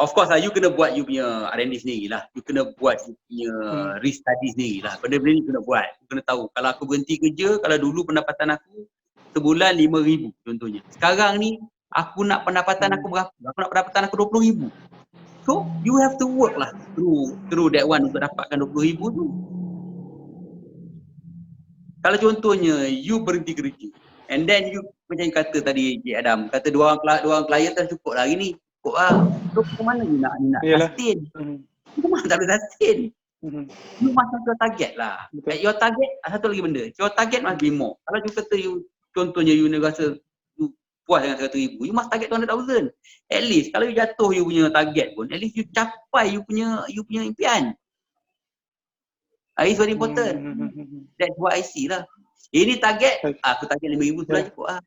Of course lah, you kena buat you punya R&D sendiri lah. You kena buat you punya risk study sendiri lah. Benda-benda ni kena buat. You kena tahu, kalau aku berhenti kerja, kalau dulu pendapatan aku sebulan 5,000 contohnya. Sekarang ni, aku nak pendapatan aku berapa? Aku nak pendapatan aku 20,000. So, you have to work lah through that one untuk dapatkan 20,000 tu. Kalau contohnya you berhenti kerja and then you macam yang kata tadi Cik Adam, kata dua orang klien dah cukup lah hari ni. Cukup lah. So ke mana you nak sustain? Ke mana tak boleh sustain? You must have your target lah. Your target, satu lagi benda. Your target must be more. Kalau you kata you, contohnya you rasa you puas dengan 100,000, you must target 200,000. At least kalau you jatuh you punya target pun, at least you capai you punya impian. It's very important. That's what I see lah. Ini target, aku target 5,000 sebulan cukup lah.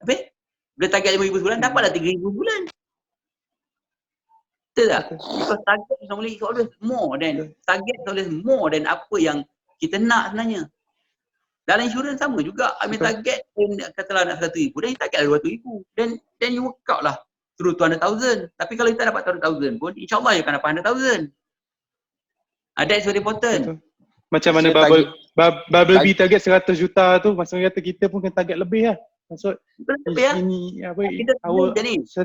Habis? Bila target 5,000 sebulan, dapatlah 3,000 sebulan. Betul tak? Because target is always more than, target is always more than apa yang kita nak sebenarnya. Dalam insurans sama juga. I mean target, katalah nak 100,000, then you target lah 200,000. Then you work out lah through 200,000. Tapi kalau kita dapat 200,000 pun, insyaAllah you akan dapat 100,000. That's very important. Macam mana Bubble Bee target 100 juta tu, maksudnya kata kita pun kena target lebih lah. Maksud ini apa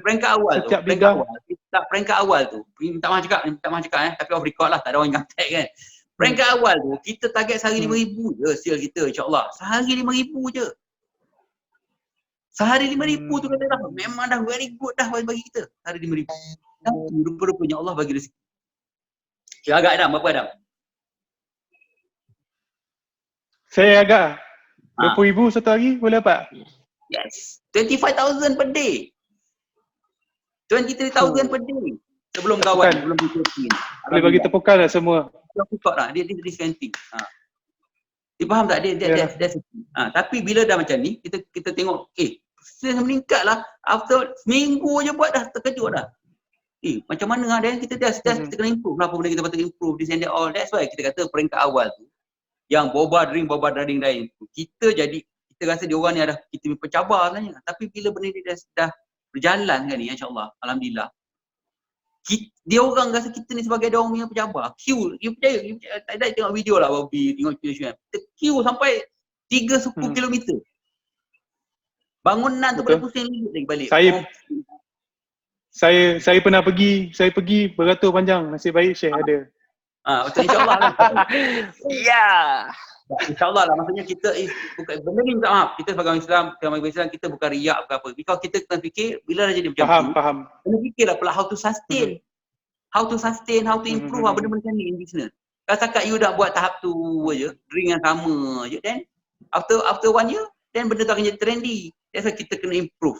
peringkat awal tu, peringkat awal tu. Minta maaf cakap tapi off record lah, tak ada orang yang tag kan. Peringkat awal tu kita target sehari 5,000 je sale kita insya-Allah. Sehari 5,000 je. Sehari 5,000 tu kata dah memang dah very good dah bagi kita. Sehari 5,000. Dan rupa-rupanya Allah bagi rezeki. Ya, agak Adam, berapa Adam? Saya agak 20,000 satu hari boleh dapat? Yes. 25,000 per day. 23,000 per day. Sebelum kawan, sebelum kita. Boleh bagi tepukan lah semua. Dia discounting. Dia faham tak? Tapi bila dah macam ni, kita tengok, sales meningkat lah. After seminggu je buat dah terkejut dah. Macam mana ada kita kita kena improve lah, apa benda kita patut improve, this and that all. That's why kita kata peringkat awal tu yang boba dering lain tu, kita rasa dia orang ni ada kita pencabar sebenarnya. Tapi bila benda ni dah berjalan kan ni, insya-Allah, alhamdulillah. Dia orang rasa kita ni sebagai dia orang punya pencabar. Queue, you percaya tadi tengok video lah Bobby, tengok video queue sampai 3 kilometer. Bangunan tu boleh pusing lagi balik. Saya pernah pergi beratur panjang, nasib baik Syekh ada. Betul, insyaAllah lah. Ya. InsyaAllah lah, maksudnya kita bukan benda ni, minta maaf, kita sebagai orang Islam kita bukan riak ke apa. Because kita kena fikir bila dah jadi macam tu, faham. kena fikirlah pula how to sustain, how to improve benda-benda macam ni in business. Kalau setakat you dah buat tahap tu je, drink yang sama je, then after 1 year, then benda tu akan jadi trendy. That's why kita kena improve.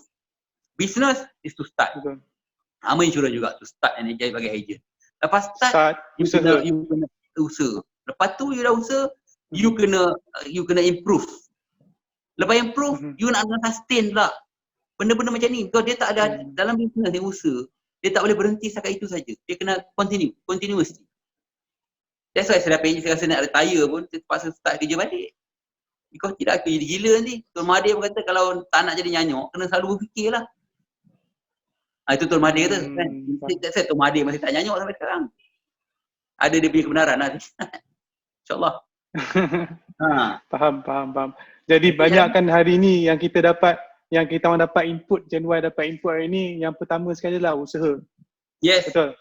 Business is to start. Sama insurans juga, to start and enjoy sebagai agent. Lepas start you kena usaha. Lepas tu you dah usaha, you kena improve. Lepas improve, you nak sustain pula. Benda-benda macam ni. Kalau dia tak ada dalam business dia usaha, dia tak boleh berhenti setakat itu saja. Dia kena continuously. That's why saya rasa nak retire pun, saya terpaksa start kerja balik. Because tidak aku jadi gila nanti. Tuan Mahathir pun kata kalau tak nak jadi nyanyuk, kena selalu berfikirlah. Itu Tuan Mahathir kata kan. That's why Tuan Mahathir masih tak nyanyuk sampai sekarang. Ada dia punya kebenaran lah. InsyaAllah. Faham. Jadi banyak kan hari ni yang kita dapat, yang kita orang dapat input, Gen Y dapat input hari ni, yang pertama sekali lah usaha. Yes. Betul.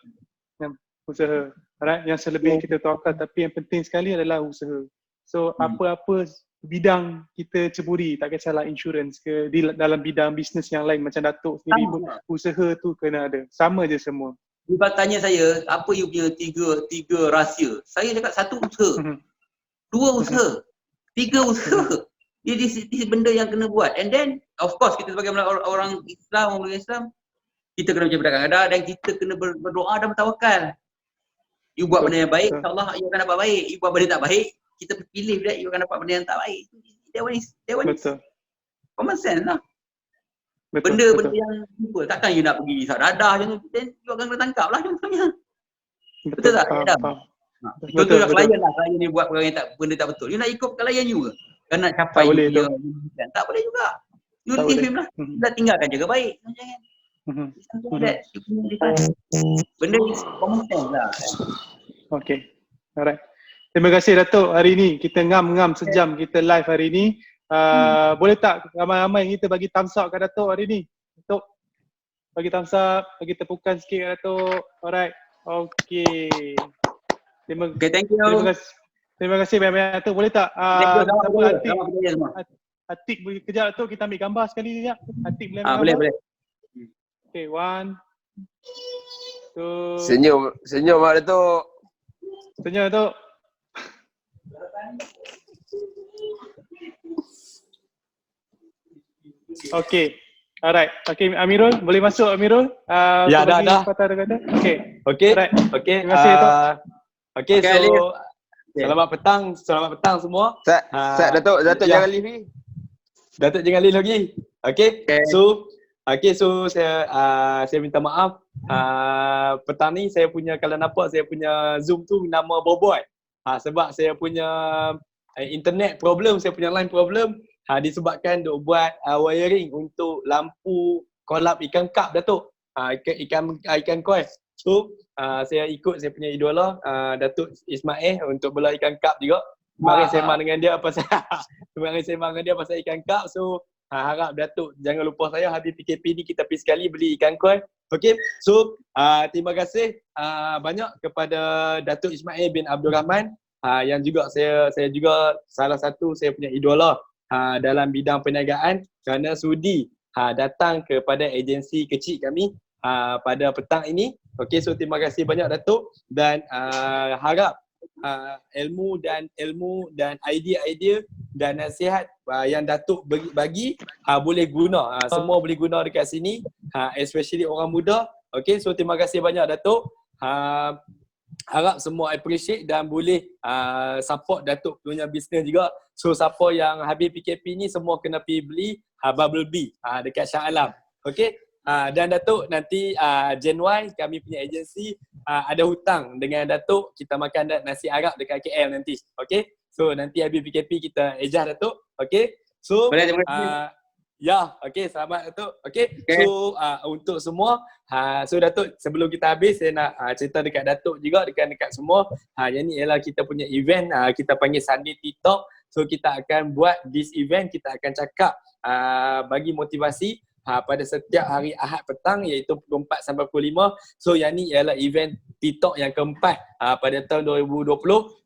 Yang usaha. Alright, yang selebih kita tawakal, tapi yang penting sekali adalah usaha. So apa-apa bidang kita ceburi, tak kisahlah insurance ke, dalam bidang bisnes yang lain macam Datuk sendiri pun, usaha tu kena ada. Sama je semua. Dia tanya saya, apa you punya tiga rahsia? Saya cakap satu usaha, dua usaha, tiga usaha. Ini benda yang kena buat. And then, of course, kita sebagai orang Islam, kita kena macam kadang-kadang dan kita kena berdoa dan bertawakal. You buat benda yang baik, insyaAllah you akan dapat baik. You buat benda tak baik, kita pilih that you akan dapat benda yang tak baik. That one is common sense lah. Benda-benda yang simple. Takkan you nak pergi isap dadah macam tu, then you akan kena tangkap lah contohnya. Betul tak? Contohnya klien lah, klien ni buat perkara yang benda tak betul. You nak ikut klien you ke? Kan nak capai dia, tak boleh juga. You leave him lah. Dah tinggalkan jaga baik. Jangan. Benda ni common sense lah. Okay. Alright. Terima kasih Datuk hari ni. Kita ngam-ngam sejam kita live hari ni. Boleh tak ramai-ramai kita bagi thumbs up kat Datuk hari ni? Datuk, bagi thumbs up, bagi tepukan sikit kat Datuk. Alright. Okay. Thank you. Terima kasih banyak-banyak Datuk. Boleh tak? Atik boleh kejap Datuk, kita ambil gambar sekali sekejap. Atik boleh ambil gambar? Boleh. Okay, 1, 2. Senyum Mak Datuk. Senyum Datuk. Okay. Alright. Okay, Amirul, boleh masuk Amirul? Ya, dah. Kata-kata. Okay. Alright. Okay. Terima kasih Datuk. Okay, so selamat petang semua. Datuk jangan leave ni. Datuk jangan leave lagi. Okay. So saya minta maaf. Petang ni saya punya, kalau nampak saya punya Zoom tu nama Boboy. Sebab saya punya internet problem, saya punya line problem. Disebabkan duk buat wiring untuk lampu kolab ikan kap Datuk. Ikan koi. So saya ikut saya punya idola Datuk Ismail untuk bela ikan kap juga. Kemarin sembang dengan dia pasal ikan kap. So harap Datuk jangan lupa saya, habis PKP ni kita pergi sekali beli ikan koi. Okay, so terima kasih banyak kepada Datuk Ismail bin Abdul Rahman yang juga saya juga salah satu saya punya idola dalam bidang perniagaan, kerana sudi datang kepada agensi kecil kami pada petang ini. Okay, so terima kasih banyak Datuk, dan harap ilmu dan idea-idea dan nasihat yang Datuk bagi boleh guna, semua boleh guna dekat sini, especially orang muda. Okay, so terima kasih banyak Datuk. Harap semua appreciate dan boleh support Datuk punya bisnes juga. So siapa yang habis PKP ni semua kena pergi beli Bubble Bee dekat Shah Alam. Okay. Dan Datuk nanti Gen Y kami punya agensi ada hutang dengan Datuk, kita makan nasi Arab dekat KL nanti. Okay. So nanti habis PKP kita ejah Datuk. Okay. So ya, okay, selamat Datuk. Okay. So untuk semua, so Datuk sebelum kita habis saya nak cerita dekat Datuk juga, dekat semua. Yang ni ialah kita punya event, kita panggil Sunday TikTok. So kita akan buat this event, kita akan cakap bagi motivasi pada setiap hari Ahad petang, iaitu pukul 4 sampai pukul 5. So yang ni ialah event TikTok yang keempat pada tahun 2020,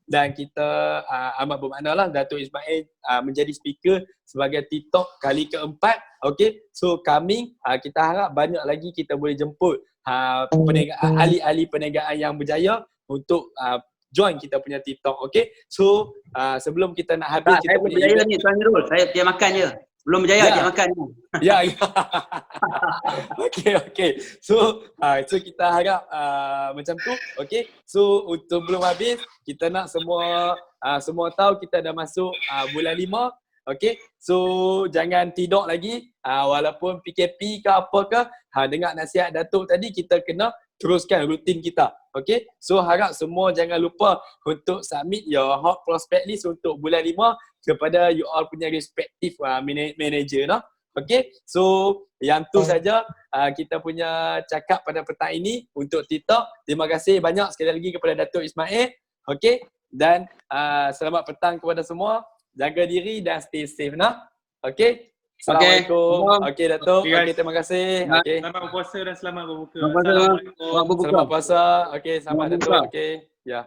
dan kita amat bermakna lah Datuk Ismail menjadi speaker sebagai TikTok kali keempat. Okay, so coming kita harap banyak lagi kita boleh jemput ahli-ahli perniagaan yang berjaya untuk join kita punya TikTok. Okay, so sebelum kita nak habis, saya belum berjaya ni Tuan Nurul, saya dia makan je. Belum berjaya dia makan je. Ya. Okay. So kita harap macam tu. Okay, so untuk belum habis, kita nak semua tahu kita dah masuk bulan 5. Okay, so jangan tidur lagi, walaupun PKP ke apa ke, dengar nasihat Datuk tadi, kita kena teruskan rutin kita. Okay, so harap semua jangan lupa untuk submit your hot prospect list untuk bulan 5. kepada you all punya respective manager noh. Okay, so yang tu saja kita punya cakap pada petang ini untuk TikTok. Terima kasih banyak sekali lagi kepada Datuk Ismail. Okay, dan selamat petang kepada semua. Jaga diri dan stay safe nah. Okay. Assalamualaikum. Okay, Datuk. Okay, terima kasih. Okay. Selamat berpuasa dan selamat berbuka. Selamat puasa. Okay, selamat Datuk. Okay. Ya.